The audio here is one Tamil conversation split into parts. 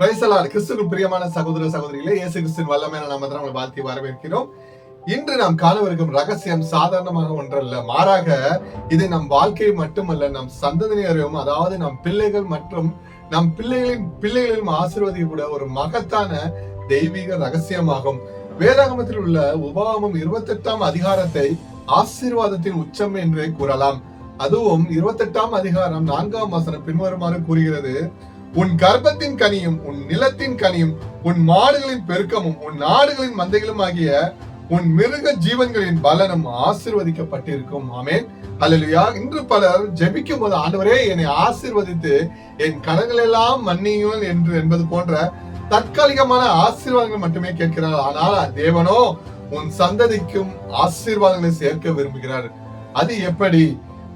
Praise the Lord. கிறிஸ்துவுக்குள் பிரியமான சகோதர சகோதரிகளே, இயேசு கிறிஸ்துவின் வல்லமையான நாமத்தில் உங்களை வாழ்த்தி வரவேற்கிறோம். இன்று நாம் காணவிருக்கும் ரகசியம் சாதாரணமாக ஒன்றல்ல, மாறாக இது நம் வாழ்க்கை மட்டுமல்ல, நம் சந்ததியினரையும், அதாவது நம் பிள்ளைகள் மற்றும் நம் பிள்ளைகளிலும் ஆசீர்வதிக்க ஒரு மகத்தான தெய்வீக ரகசியமாகும். வேதாகமத்தில் உள்ள உபாகமம் 28ஆம் அதிகாரத்தை ஆசீர்வாதத்தின் உச்சம் என்றே கூறலாம். அதுவும் 28ஆம் அதிகாரம் 4ஆம் வசனம் பின்வருமாறு கூறுகிறது: உன் கர்ப்பத்தின் கனியும் உன் நிலத்தின் கனியும் உன் மாடுகளின் பெருக்கமும் உன் நாடுகளின் மந்தைகளும் ஆகிய உன் மிருக ஜீவன்களின் பலனும் ஆசீர்வதிக்கப்பட்டிருக்கும். ஆமென், அல்லேலூயா. இன்று பலர் ஜெபிக்கும் போது, ஆண்டவரே என்னை ஆசீர்வதித்து என் கடன்கள் எல்லாம் மன்னியுங்கள் என்பது போன்ற தற்காலிகமான ஆசீர்வாதங்கள் மட்டுமே கேட்கிறார். ஆனால் தேவனோ உன் சந்ததிக்கும் ஆசீர்வாதங்களை சேர்க்க விரும்புகிறார். அது எப்படி?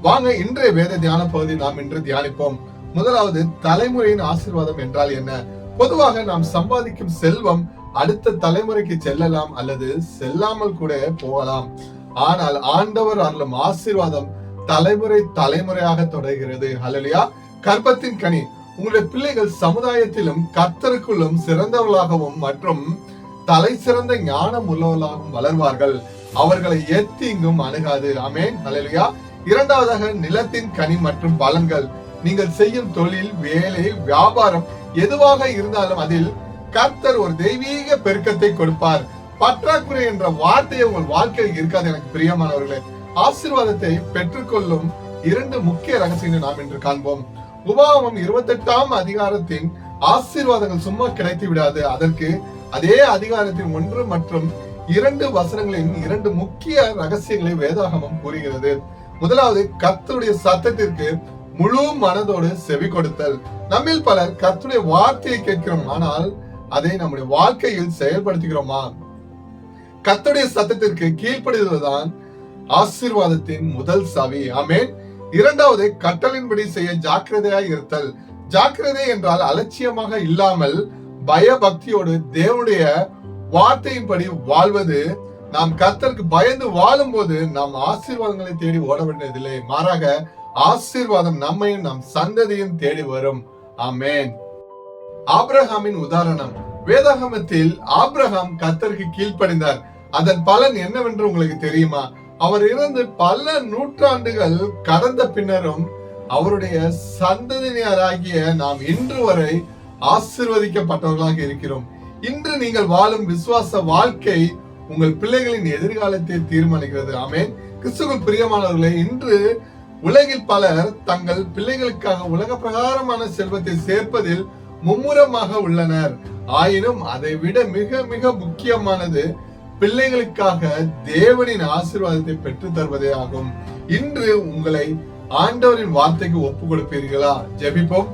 வாங்க இன்றைய வேத தியான பகுதி நாம் இன்று தியானிப்போம். முதலாவது, தலைமுறையின் ஆசீர்வாதம் என்றால் என்ன? பொதுவாக நாம் சம்பாதிக்கும் செல்வம் அடுத்த தலைமுறைக்கு செல்லலாம் அல்லது செல்லாமல் கூட போகலாம். ஆனால் ஆண்டவர் அருளும் ஆசீர்வாதம் தலைமுறையாக தொடர்கிறது. ஹல்லேலூயா. கர்ப்பத்தின் கனி, உங்களுடைய பிள்ளைகள் சமுதாயத்திலும் கர்த்தருக்குள்ளும் சிறந்தவர்களாகவும் மற்றும் தலை சிறந்த ஞானம் உள்ளவர்களாகவும் வளர்வார்கள். அவர்களை எத்தீங்கும் அணுகாது. ஆமென், ஹல்லேலூயா. இரண்டாவதாக, நிலத்தின் கனி மற்றும் பலன்கள். நீங்கள் செய்யும் தொழில், வேலை, வியாபாரம் எதுவாக இருந்தாலும் அதில் கர்த்தர் ஒரு தெய்வீக பெருக்கத்தை கொடுப்பார். பற்றாக்குறை என்ற வார்த்தையை உங்கள் வாழ்க்கையில் இருக்காது. எனக்கு பிரியமானவர்களே, ஆசீர்வாதத்தை பெற்றுக்கொள்ளும் இரண்டு முக்கிய ரகசியங்களை நாம் இன்று காண்போம். உபாகமம் 28ஆம் அதிகாரத்தின் ஆசீர்வாதங்கள் சும்மா கிடைத்து விடாது. அதற்கு அதே அதிகாரத்தின் 1 மற்றும் 2 வசனங்களின் இரண்டு முக்கிய ரகசியங்களை வேதாகமம் கூறுகிறது. முதலாவது, கர்த்தருடைய சத்தத்திற்கு முழு மனதோடு செவி கொடுத்தல். நம்மில் பலர் கர்த்தருடைய வார்த்தையை கேட்கிறோம், ஆனால் அதை நம்முடைய வாழ்க்கையில் செயல்படுத்துகிறோமா? கர்த்தருடைய சத்தத்திற்கு கீழ்ப்படிவதுதான் ஆசீர்வாதத்தின் முதல் சாவி. ஆமென். இரண்டாவது, கட்டளையின்படி செய்ய ஜாக்கிரதையாய் இருத்தல். ஜாக்கிரதை என்றால் அலட்சியமாக இல்லாமல் பயபக்தியோடு தேவனுடைய வார்த்தையின்படி வாழ்வது. நாம் கர்த்தருக்கு பயந்து வாழும் போது நாம் ஆசீர்வாதங்களை தேடி ஓட வேண்டியதில்லை. மாறாக ஆசீர்வாதம் நம்மையும் நம் சந்ததியும் தேடி வரும். ஆமென். ஆபிரகாமின் உதாரணம். வேதாகமத்தில் ஆபிரகாம் கர்த்தருக்கு கீழ்ப்படிந்தார். அதன் பலன் என்னவென்று உங்களுக்கு தெரியுமா? அவர் இறந்து பல நூற்றாண்டுகள் கடந்த பின்னரும் அவருடைய சந்ததியினராகிய நாம் இன்று வரை ஆசீர்வதிக்கப்பட்டவர்களாக இருக்கிறோம். இன்று நீங்கள் வாழும் விசுவாச வாழ்க்கை உங்கள் பிள்ளைகளின் எதிர்காலத்தை தீர்மானிக்கிறது. ஆமென். கிறிஸ்துவுக்குள் பிரியமானவர்களே, இன்று உலகில் பலர் தங்கள் பிள்ளைகளுக்காக உலக பிரகாரமான செல்வத்தை சேர்ப்பதில் மும்முரமாக உள்ளனர். ஆயினும் அதை விட மிக மிக முக்கியமானது பிள்ளைகளுக்காக தேவனின் ஆசீர்வாதத்தை பெற்று தருவதே ஆகும். இன்று உங்களை ஆண்டவரின் வார்த்தைக்கு ஒப்பு கொடுப்பீர்களா? ஜெபிப்போம்.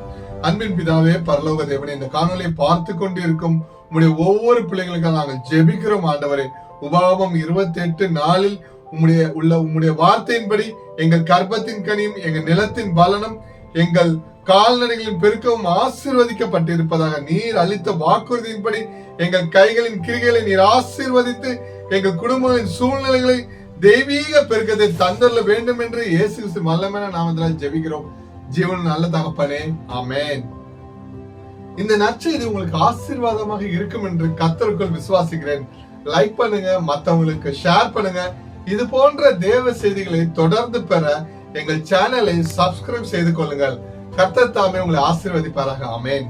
அன்பின் பிதாவே, பரலோக தேவனே, இந்த காணொலியை பார்த்து கொண்டிருக்கும் உம்முடைய ஒவ்வொரு பிள்ளைகளுக்காக நாங்கள் ஜெபிக்கிறோம். ஆண்டவரே, உபாகமம் 28:4 உம்முடைய வார்த்தையின்படி எங்கள் கர்ப்பத்தின் கனியும் எங்கள் நிலத்தின் பலனும் எங்கள் கால்நடைகளின் பெருக்கவும் ஆசீர்வதிக்கப்பட்டிருப்பதாக நீர் அளித்த வாக்குறுதியின்படி எங்கள் கைகளின் கிரிகளை நீர் ஆசீர்வதித்து எங்கள் குடும்பங்களின் சூழ்நிலைகளை தெய்வீக பெருக்கத்தை தந்தரல வேண்டும் என்று இயேசு கிறிஸ்து வல்லமையான நாமத்தினால் ஜெபிக்கிறோம். ஜீவன் நல்ல தகப்பனே, ஆமென். இந்த நற்செய்தி உங்களுக்கு ஆசீர்வாதமாக இருக்கும் என்று கர்த்தருக்குள் விசுவாசிக்கிறேன். லைக் பண்ணுங்க, மற்றவங்களுக்கு ஷேர் பண்ணுங்க. இது போன்ற தேவ செய்திகளை தொடர்ந்து பெற எங்கள் சேனலை சப்ஸ்கிரைப் செய்து கொள்ளுங்கள். கர்த்தர் தாமே உங்களை ஆசீர்வதிப்பாராக. ஆமென்.